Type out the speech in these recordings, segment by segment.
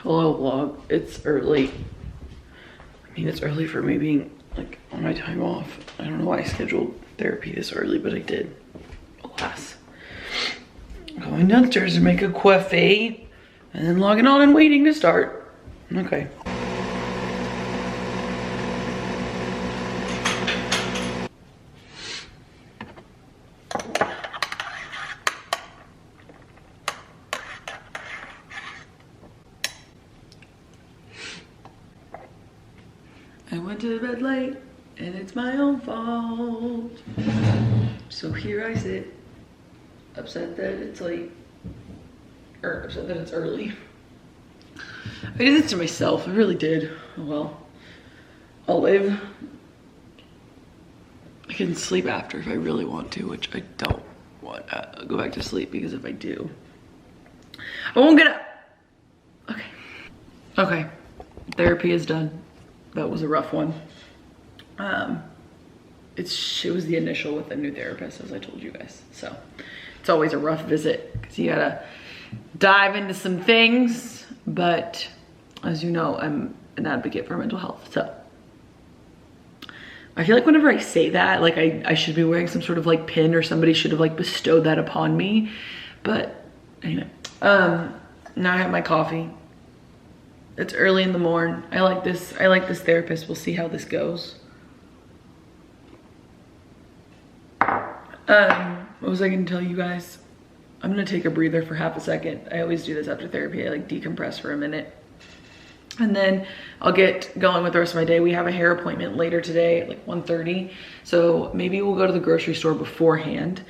Hello vlog, it's early. I mean, it's early for me being like on my time off. I don't know why I scheduled therapy this early, but I did, alas. Going downstairs to make a coffee and then logging on and waiting to start. Okay. I went to bed late and it's my own fault. So here I sit, upset that it's late, or upset that it's early. I did this to myself, I really did. Oh well, I'll live. I can sleep after if I really want to, which I don't want to go back to sleep, because if I do, I won't get up. Okay. Okay, therapy is done. That was a rough one. It was the initial with a new therapist, as I told you guys. So it's always a rough visit because you gotta dive into some things. But as you know, I'm an advocate for mental health. So I feel like whenever I say that, like I should be wearing some sort of like pin, or somebody should have like bestowed that upon me. But anyway, now I have my coffee. It's early in the morning. I like this therapist. We'll see how this goes. What was I gonna tell you guys? I'm gonna take a breather for half a second. I always do this after therapy. I like decompress for a minute. And then I'll get going with the rest of my day. We have a hair appointment later today at like 1:30. So maybe we'll go to the grocery store beforehand,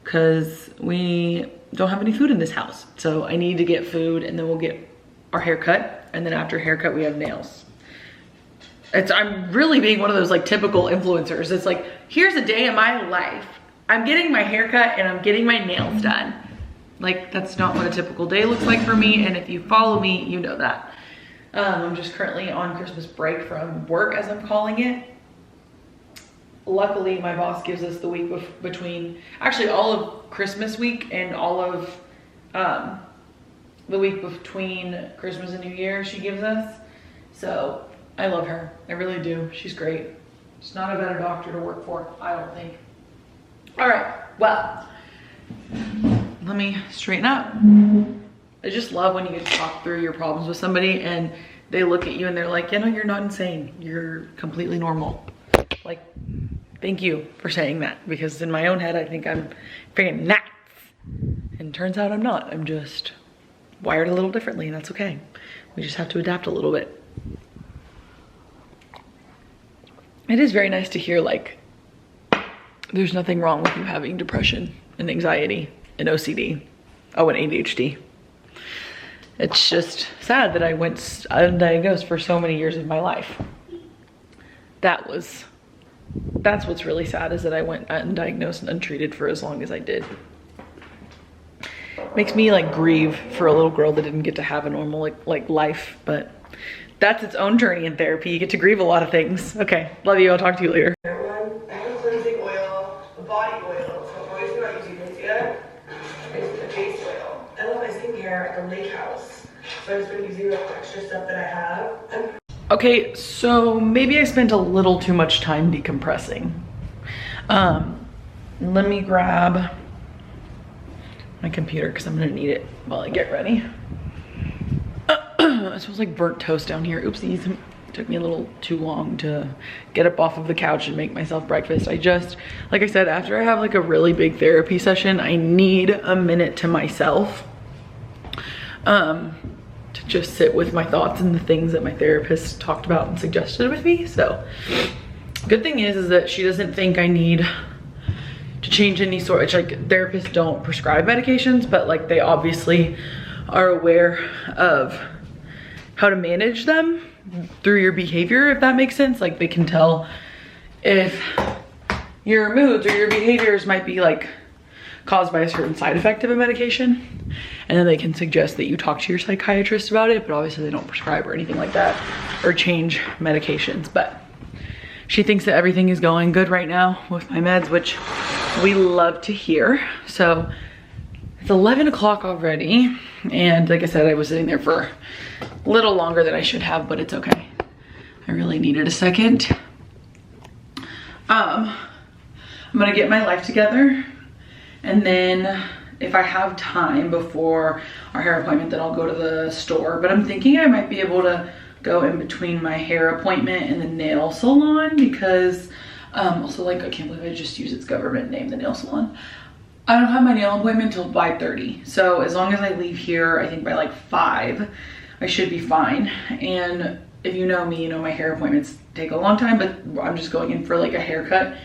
because we don't have any food in this house. So I need to get food, and then we'll get our haircut. And then after haircut, we have nails. I'm really being one of those like typical influencers. It's like, here's a day in my life. I'm getting my haircut and I'm getting my nails done. Like, that's not what a typical day looks like for me. And if you follow me, you know that. I'm just currently on Christmas break from work, as I'm calling it. Luckily, my boss gives us the week between, actually all of Christmas week and all of the week between Christmas and New Year she gives us. So I love her, I really do. She's great. She's not a better doctor to work for, I don't think. All right, well, let me straighten up. I just love when you get to talk through your problems with somebody and they look at you and they're like, you know, you're not insane. You're completely normal. Like, thank you for saying that, because in my own head, I think I'm freaking nuts. And turns out I'm not. I'm just wired a little differently, and that's okay. We just have to adapt a little bit. It is very nice to hear like there's nothing wrong with you having depression and anxiety and OCD. Oh, and ADHD. It's just sad that I went undiagnosed for so many years of my life. That's what's really sad, is that I went undiagnosed and untreated for as long as I did. Makes me like grieve for a little girl that didn't get to have a normal like life, but that's its own journey in therapy. You get to grieve a lot of things. Okay, love you, I'll talk to you later. I have a cleansing oil, a body oil, so I'm always not using this yet. I use a face oil. I love my skincare at the lake house, so I've just been using the extra stuff that I have. Okay, so maybe I spent a little too much time decompressing. Let me grab my computer because I'm gonna need it while I get ready. It smells like burnt toast down here. Oopsies, it took me a little too long to get up off of the couch and make myself breakfast. I just, like I said, after I have like a really big therapy session, I need a minute to myself to just sit with my thoughts and the things that my therapist talked about and suggested with me. So good thing is that she doesn't think I need to change any sort of, like, therapists don't prescribe medications, but like they obviously are aware of how to manage them through your behavior, if that makes sense. Like they can tell if your moods or your behaviors might be like caused by a certain side effect of a medication, and then they can suggest that you talk to your psychiatrist about it, but obviously they don't prescribe or anything like that or change medications. But she thinks that everything is going good right now with my meds, which we love to hear. So it's 11 o'clock already. And like I said, I was sitting there for a little longer than I should have, but it's okay. I really needed a second. I'm gonna get my life together, and then if I have time before our hair appointment, then I'll go to the store. But I'm thinking I might be able to go in between my hair appointment and the nail salon, because also, like, I can't believe I just used its government name, the nail salon. I don't have my nail appointment until 5:30. So as long as I leave here, I think by like 5, I should be fine. And if you know me, you know my hair appointments take a long time, but I'm just going in for like a haircut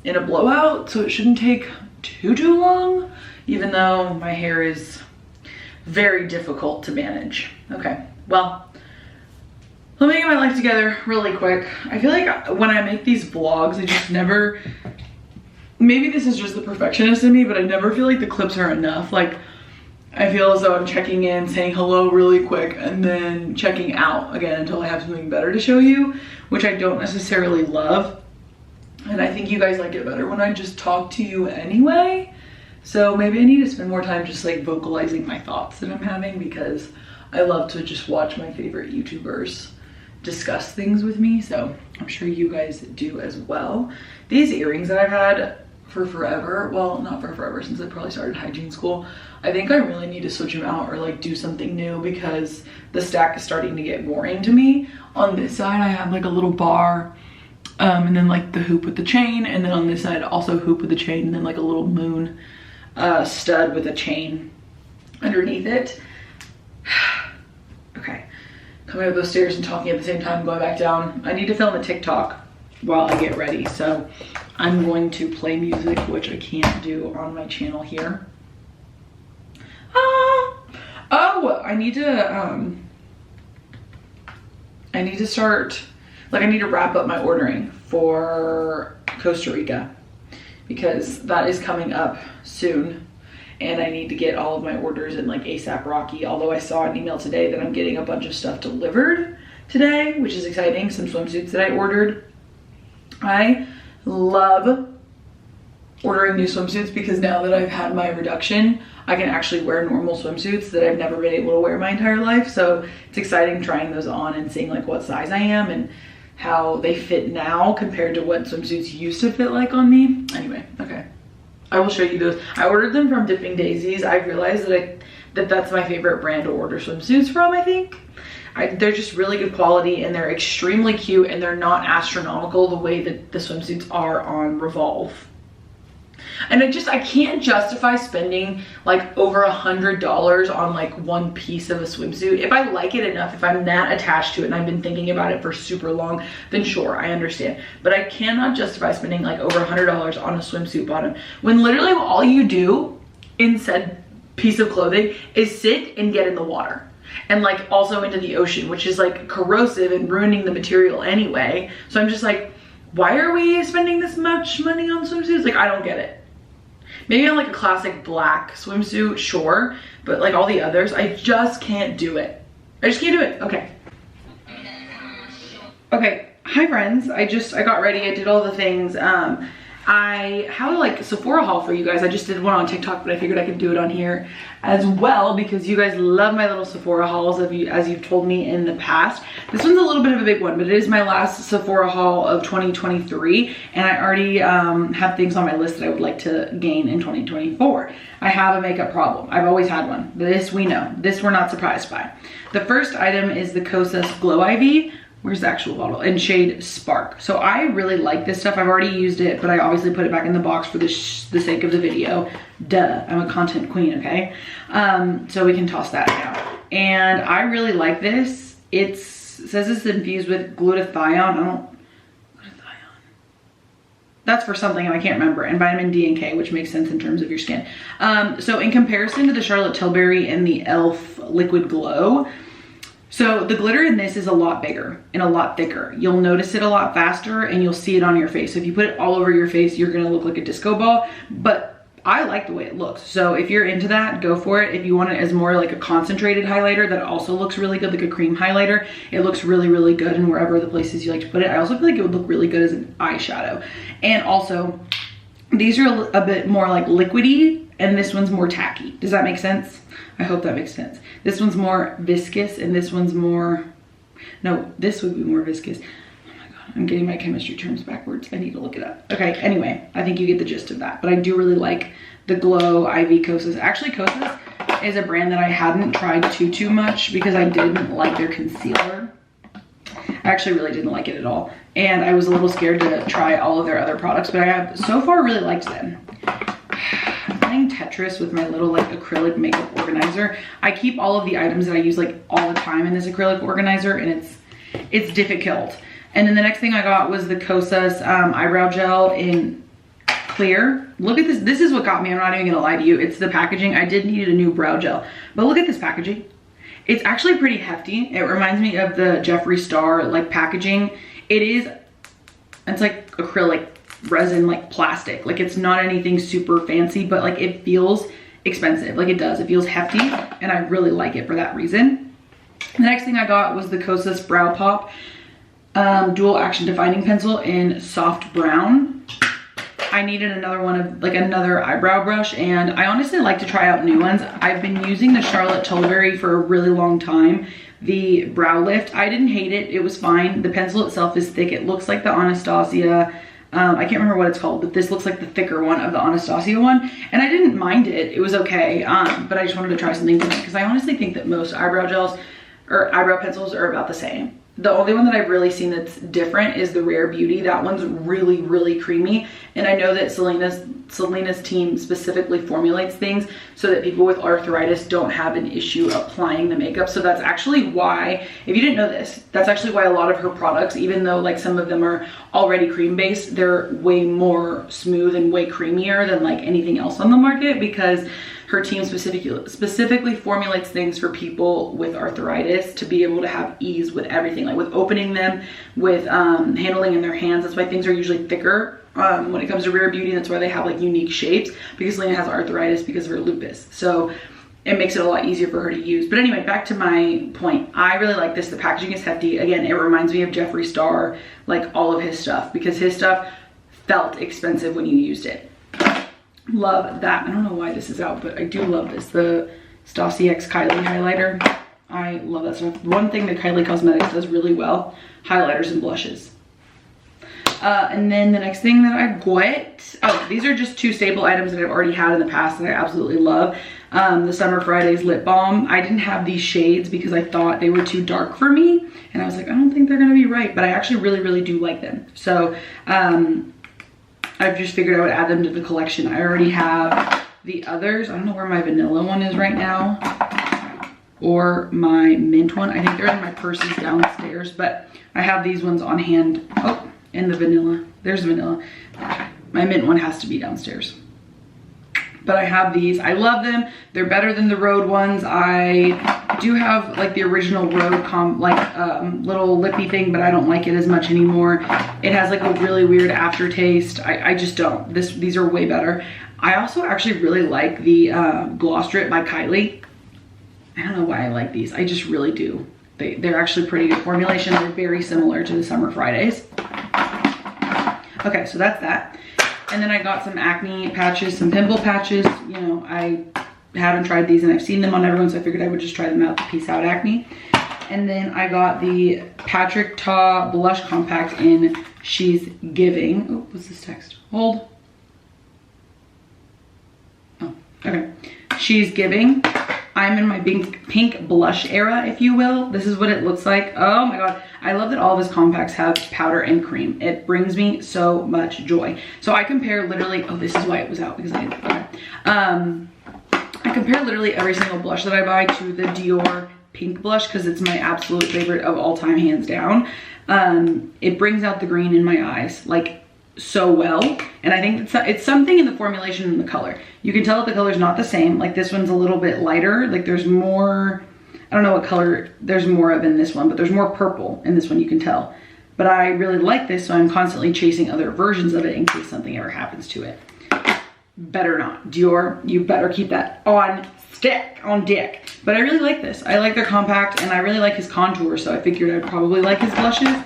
and a blowout, so it shouldn't take too long, even though my hair is very difficult to manage. Okay, well, let me get my life together really quick. I feel like when I make these vlogs, I just never, maybe this is just the perfectionist in me, but I never feel like the clips are enough. Like, I feel as though I'm checking in, saying hello really quick, and then checking out again until I have something better to show you, which I don't necessarily love. And I think you guys like it better when I just talk to you anyway. So maybe I need to spend more time just like vocalizing my thoughts that I'm having, because I love to just watch my favorite YouTubers discuss things with me. So I'm sure you guys do as well. These earrings that I've had for forever, well, not for forever, since I probably started hygiene school, I think I really need to switch them out or like do something new, because the stack is starting to get boring to me. On this side I have like a little bar, and then like the hoop with the chain, and then on this side also hoop with the chain, and then like a little moon stud with a chain underneath it. Okay, coming up those stairs and talking at the same time, going back down. I need to film a TikTok while I get ready, so I'm going to play music, which I can't do on my channel here. Oh, I need to start, like, I need to wrap up my ordering for Costa Rica, because that is coming up soon, and I need to get all of my orders in like ASAP Rocky. Although I saw an email today that I'm getting a bunch of stuff delivered today, which is exciting. Some swimsuits that I ordered. I love ordering new swimsuits, because now that I've had my reduction, I can actually wear normal swimsuits that I've never been able to wear my entire life. So it's exciting trying those on and seeing like what size I am and how they fit now compared to what swimsuits used to fit like on me. Anyway, okay, I will show you those. I ordered them from Dipping Daisies. I realized that that's my favorite brand to order swimsuits from, I think. They're just really good quality, and they're extremely cute, and they're not astronomical the way that the swimsuits are on Revolve. And I can't justify spending like over $100 on like one piece of a swimsuit. If I like it enough, if I'm that attached to it and I've been thinking about it for super long, then sure, I understand. But I cannot justify spending like over $100 on a swimsuit bottom, when literally all you do in said piece of clothing is sit and get in the water. And like also into the ocean, which is like corrosive and ruining the material anyway. So I'm just like, why are we spending this much money on swimsuits? Like, I don't get it. Maybe on like a classic black swimsuit, sure, but like all the others, I just can't do it. I just can't do it. Okay. Okay, hi friends. I got ready. I did all the things. I have like a Sephora haul for you guys. I just did one on TikTok, but I figured I could do it on here as well, because you guys love my little Sephora hauls, as you've told me in the past. This one's a little bit of a big one, but it is my last Sephora haul of 2023, and I already have things on my list that I would like to gain in 2024. I have a makeup problem. I've always had one. This we know. This we're not surprised by. The first item is the Kosas Glow IV. Where's the actual bottle? In shade Spark. So I really like this stuff. I've already used it, but I obviously put it back in the box for the sake of the video. Duh, I'm a content queen, okay? So we can toss that out. And I really like this. It says it's infused with glutathione. That's for something and I can't remember. And vitamin D and K, which makes sense in terms of your skin. So in comparison to the Charlotte Tilbury and the e.l.f. Liquid Glow, so the glitter in this is a lot bigger and a lot thicker. You'll notice it a lot faster and you'll see it on your face. So if you put it all over your face, you're gonna look like a disco ball, but I like the way it looks. So if you're into that, go for it. If you want it as more like a concentrated highlighter that also looks really good, like a cream highlighter, it looks really, really good in wherever the places you like to put it. I also feel like it would look really good as an eyeshadow. And also, these are a bit more like liquidy and this one's more tacky. Does that make sense? I hope that makes sense. This one's more viscous and this one's more, no, this would be more viscous. Oh my God, I'm getting my chemistry terms backwards. I need to look it up. Okay, anyway, I think you get the gist of that. But I do really like the Glow IV Kosas. Actually, Kosas is a brand that I hadn't tried too much because I didn't like their concealer. I actually really didn't like it at all. And I was a little scared to try all of their other products, but I have so far really liked them. I'm playing Tetris with my little like acrylic makeup organizer. I keep all of the items that I use like all the time in this acrylic organizer, and it's difficult. And then the next thing I got was the Kosas eyebrow gel in clear. Look at this. This is what got me. I'm not even gonna lie to you. It's the packaging. I did need a new brow gel, but look at this packaging. It's actually pretty hefty. It reminds me of the Jeffree Star like packaging. It's like acrylic resin, like plastic. Like it's not anything super fancy, but like it feels expensive. Like it does. It feels hefty, and I really like it for that reason. The next thing I got was the Kosas Brow Pop dual action defining pencil in soft brown. I needed another one of like another eyebrow brush, and I honestly like to try out new ones. I've been using the Charlotte Tilbury for a really long time. The brow lift, I didn't hate it. It was fine. The pencil itself is thick. It looks like the Anastasia. I can't remember what it's called, but this looks like the thicker one of the Anastasia one. And I didn't mind it. It was okay. But I just wanted to try something different because I honestly think that most eyebrow gels or eyebrow pencils are about the same. The only one that I've really seen that's different is the Rare Beauty. That one's really, really creamy. And I know that Selena's team specifically formulates things so that people with arthritis don't have an issue applying the makeup. So that's actually why, if you didn't know this, that's actually why a lot of her products, even though like some of them are already cream based, they're way more smooth and way creamier than like anything else on the market, because her team specifically formulates things for people with arthritis to be able to have ease with everything, like with opening them, with handling in their hands. That's why things are usually thicker when it comes to Rare Beauty. That's why they have like unique shapes, because Selena has arthritis because of her lupus. So it makes it a lot easier for her to use. But anyway, back to my point. I really like this. The packaging is hefty. Again, it reminds me of Jeffree Star, like all of his stuff, because his stuff felt expensive when you used it. Love that. I don't know why this is out, but I do love this. The Stassi X Kylie highlighter. I love that stuff. One thing that Kylie Cosmetics does really well, highlighters and blushes. And then the next thing that I got, oh, these are just two staple items that I've already had in the past that I absolutely love. The Summer Fridays lip balm. I didn't have these shades because I thought they were too dark for me. And I was like, I don't think they're gonna be right, but I actually really, really do like them. So, I've just figured I would add them to the collection. I already have the others. I don't know where my vanilla one is right now, or my mint one. I think they're in my purses downstairs, but I have these ones on hand. Oh, and the vanilla. There's the vanilla. My mint one has to be downstairs. But I have these. I love them. They're better than the Rhode ones. I do have like the original Rhode little lippy thing, but I don't like it as much anymore. It has like a really weird aftertaste. I just don't. These are way better. I also actually really like the Gloss Drip by Kylie. I don't know why I like these. I just really do. They're actually pretty good formulation. They're very similar to the Summer Fridays. Okay, so that's that. And then I got some acne patches, some pimple patches. You know, I haven't tried these and I've seen them on everyone, so I figured I would just try them out to piece out acne. And then I got the Patrick Ta Blush Compact in She's Giving. Oh, what's this text? Hold. Oh, okay. She's Giving. I'm in my pink blush era, if you will. This is what it looks like. Oh my God. I love that all of his compacts have powder and cream. It brings me so much joy. So I compare literally, oh, this is why it was out, because okay. I compare literally every single blush that I buy to the Dior pink blush, because it's my absolute favorite of all time, hands down. It brings out the green in my eyes, like so well. And I think it's something in the formulation and the color. You can tell that the color's not the same. Like this one's a little bit lighter. Like there's more, I don't know what color there's more of in this one, but there's more purple in this one, you can tell. But I really like this, so I'm constantly chasing other versions of it in case something ever happens to it. Better not. Dior, you better keep that on dick. But I really like this. I like their compact, and I really like his contour, so I figured I'd probably like his blushes.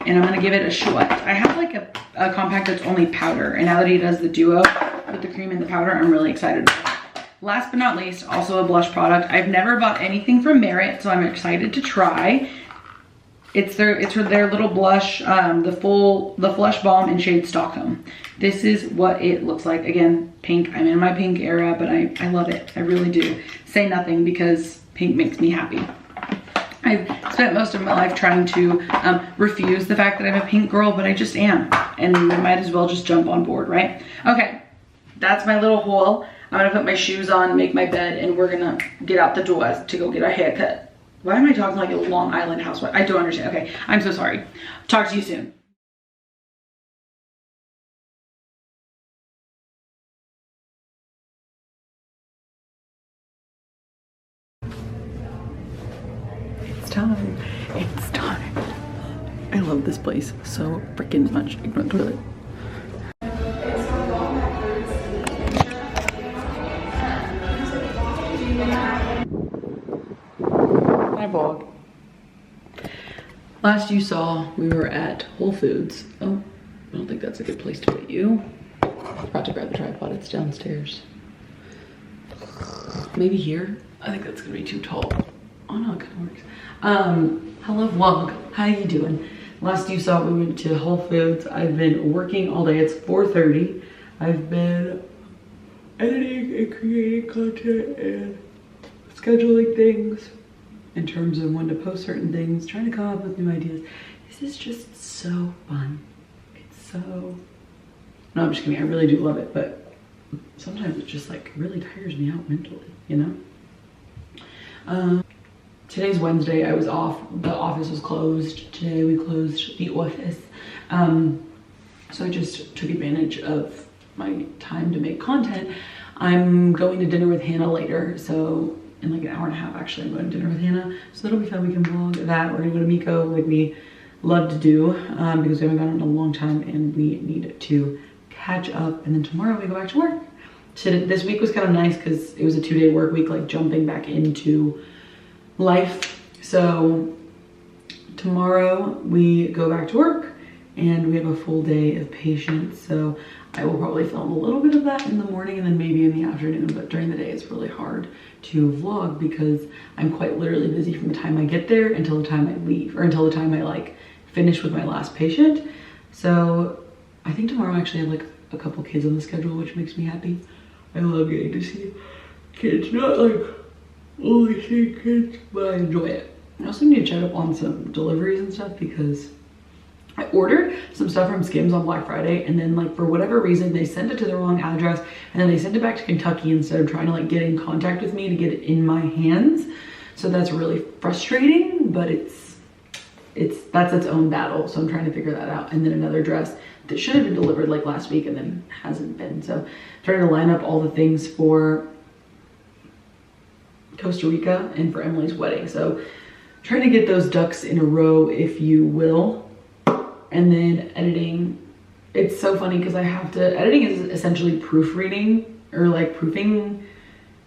And I'm gonna give it a shot. I have like a compact that's only powder, and now that he does the duo with the cream and the powder, I'm really excited about it. last but not least, also a blush product. I've never bought anything from Merit, so I'm excited to try. It's their little blush, the Flush Balm in shade Stockholm. This is what it looks like. Again, pink. I'm in my pink era, but I love it. I really do. Say nothing because pink makes me happy. I've spent most of my life trying to refuse the fact that I'm a pink girl, but I just am. And I might as well just jump on board, right? Okay, that's my little haul. I'm gonna put my shoes on, make my bed, and we're gonna get out the door to go get our haircut. Why am I talking like a Long Island housewife? I don't understand. Okay, I'm so sorry. Talk to you soon. It's time. It's time. I love this place so freaking much. Ignore the toilet. Hi, vlog. Last you saw, we were at Whole Foods. Oh, I don't think that's a good place to put you. I was about to grab the tripod, it's downstairs. Maybe here? I think that's gonna be too tall. Oh no, it kind of works. Hello vlog, how you doing? Last you saw, we went to Whole Foods. I've been working all day, it's 4:30. I've been editing and creating content and scheduling things in terms of when to post certain things, trying to come up with new ideas. This is just so fun. It's so, no, I'm just kidding, I really do love it, but sometimes it just like really tires me out mentally, you know? Today's Wednesday, I was off, the office was closed. Today we closed the office. So I just took advantage of my time to make content. I'm going to dinner with Hannah later, so in like an hour and a half actually I'm going to dinner with Hannah, so that'll be fun. We can vlog that. We're gonna go to Miko like we love to do because we haven't gone in a long time and we need to catch up, and then tomorrow we go back to work. So this week was kind of nice because it was a 2-day work week, like jumping back into life. So tomorrow we go back to work and we have a full day of patients, so I will probably film a little bit of that in the morning and then maybe in the afternoon, but during the day it's really hard to vlog because I'm quite literally busy from the time I get there until the time I leave, or until the time I like finish with my last patient. So I think tomorrow I actually have like a couple kids on the schedule, which makes me happy. I love getting to see kids, not like only seeing kids, but I enjoy it. I also need to check up on some deliveries and stuff because I ordered some stuff from Skims on Black Friday, and then like for whatever reason they sent it to the wrong address, and then they sent it back to Kentucky instead of trying to like get in contact with me to get it in my hands. So that's really frustrating, but that's its own battle. So I'm trying to figure that out. And then another dress that should have been delivered like last week and then hasn't been. So trying to line up all the things for Costa Rica and for Emily's wedding. So trying to get those ducks in a row, if you will. And then editing, it's so funny because editing is essentially proofreading or like proofing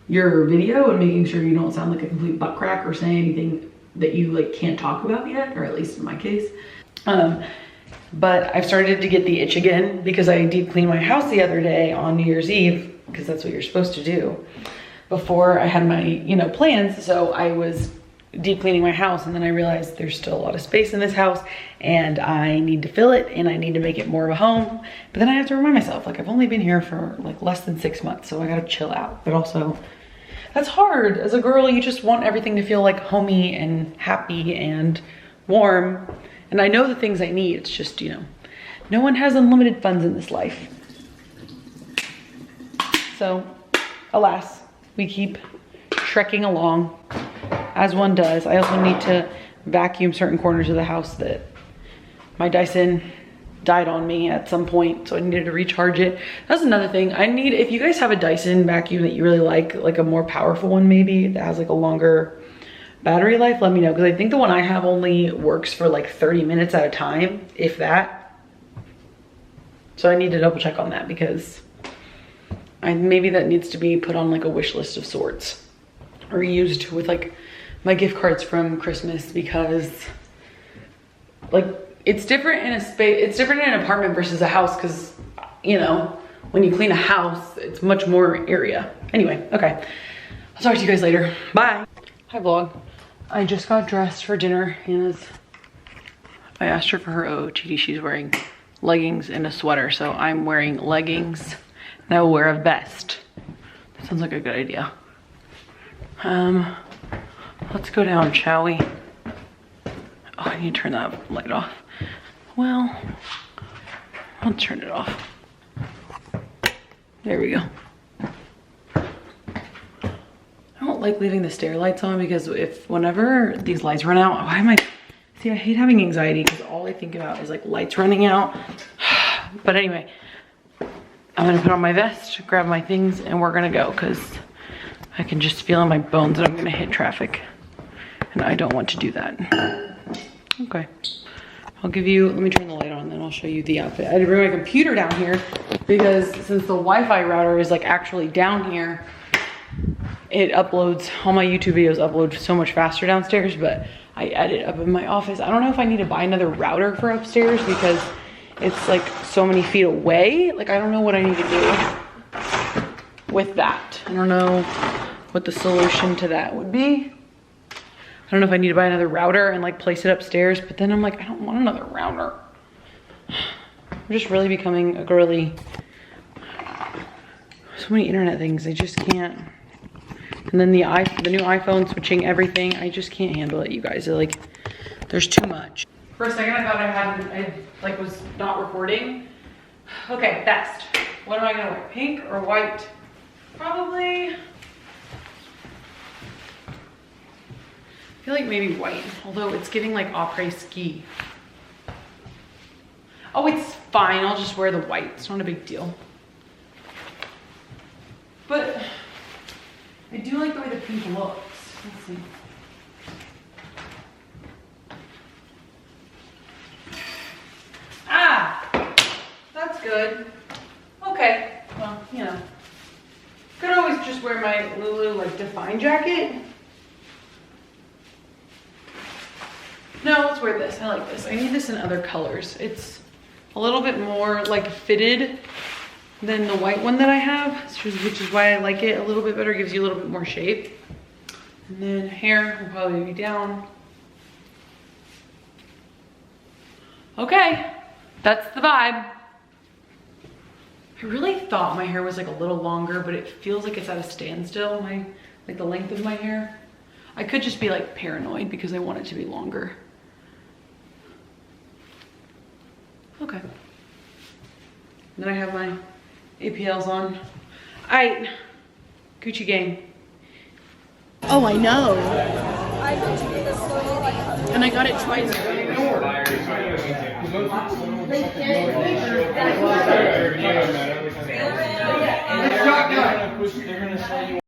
your video and making sure you don't sound like a complete butt crack or say anything that you like can't talk about yet, or at least in my case. But I've started to get the itch again because I deep cleaned my house the other day on New Year's Eve, because that's what you're supposed to do before I had my, you know, plans. So I was deep cleaning my house, and then I realized there's still a lot of space in this house and I need to fill it and I need to make it more of a home. But then I have to remind myself, like, I've only been here for like less than 6 months, so I gotta chill out. But also that's hard. As a girl, you just want everything to feel like homey and happy and warm. And I know the things I need, it's just, you know, no one has unlimited funds in this life. So alas, we keep trekking along as one does. I also need to vacuum certain corners of the house that my Dyson died on me at some point, so I needed to recharge it. That's another thing. If you guys have a Dyson vacuum that you really like a more powerful one maybe, that has like a longer battery life, let me know, because I think the one I have only works for like 30 minutes at a time, if that. So I need to double check on that, because maybe that needs to be put on like a wish list of sorts, or used with like my gift cards from Christmas, because like it's different in a space, it's different in an apartment versus a house, because, you know, when you clean a house, it's much more area. Anyway, okay. I'll talk to you guys later. Bye. Hi vlog. I just got dressed for dinner. I asked her for her OOTD. She's wearing leggings and a sweater. So I'm wearing leggings and I will wear a vest. That sounds like a good idea. Let's go down, shall we? Oh, I need to turn that light off. Well, I'll turn it off. There we go. I don't like leaving the stair lights on because whenever these lights run out, see, I hate having anxiety because all I think about is like lights running out. But anyway, I'm gonna put on my vest, grab my things, and we're gonna go because I can just feel in my bones that I'm gonna hit traffic. And I don't want to do that. Okay. I'll give you, let me turn the light on and then I'll show you the outfit. I had to bring my computer down here because since the Wi-Fi router is like actually down here, it uploads, all my YouTube videos upload so much faster downstairs, but I edit up in my office. I don't know if I need to buy another router for upstairs because it's like so many feet away. Like I don't know what I need to do with that. I don't know what the solution to that would be. I don't know if I need to buy another router and like place it upstairs, but then I'm like, I don't want another router. I'm just really becoming a girly. So many internet things, I just can't. And then the new iPhone switching everything, I just can't handle it, you guys. Like, there's too much. For a second, I thought I was not recording. Okay, vest. What am I gonna wear? Pink or white? Probably. I feel like maybe white, although it's giving like après ski. Oh, it's fine. I'll just wear the white. It's not a big deal. But I do like the way the pink looks. Let's see. Ah, that's good. Okay, well, you know. Could always just wear my Lulu like Define jacket. No, let's wear this. I like this. I need this in other colors. It's a little bit more like fitted than the white one that I have, which is why I like it a little bit better. It gives you a little bit more shape. And then hair will probably be down. Okay, that's the vibe. I really thought my hair was like a little longer, but it feels like it's at a standstill, like the length of my hair. I could just be like paranoid because I want it to be longer. Okay. Then I have my APLs on. All right, Gucci gang. Oh, I know. And I got it twice. They're gonna sell you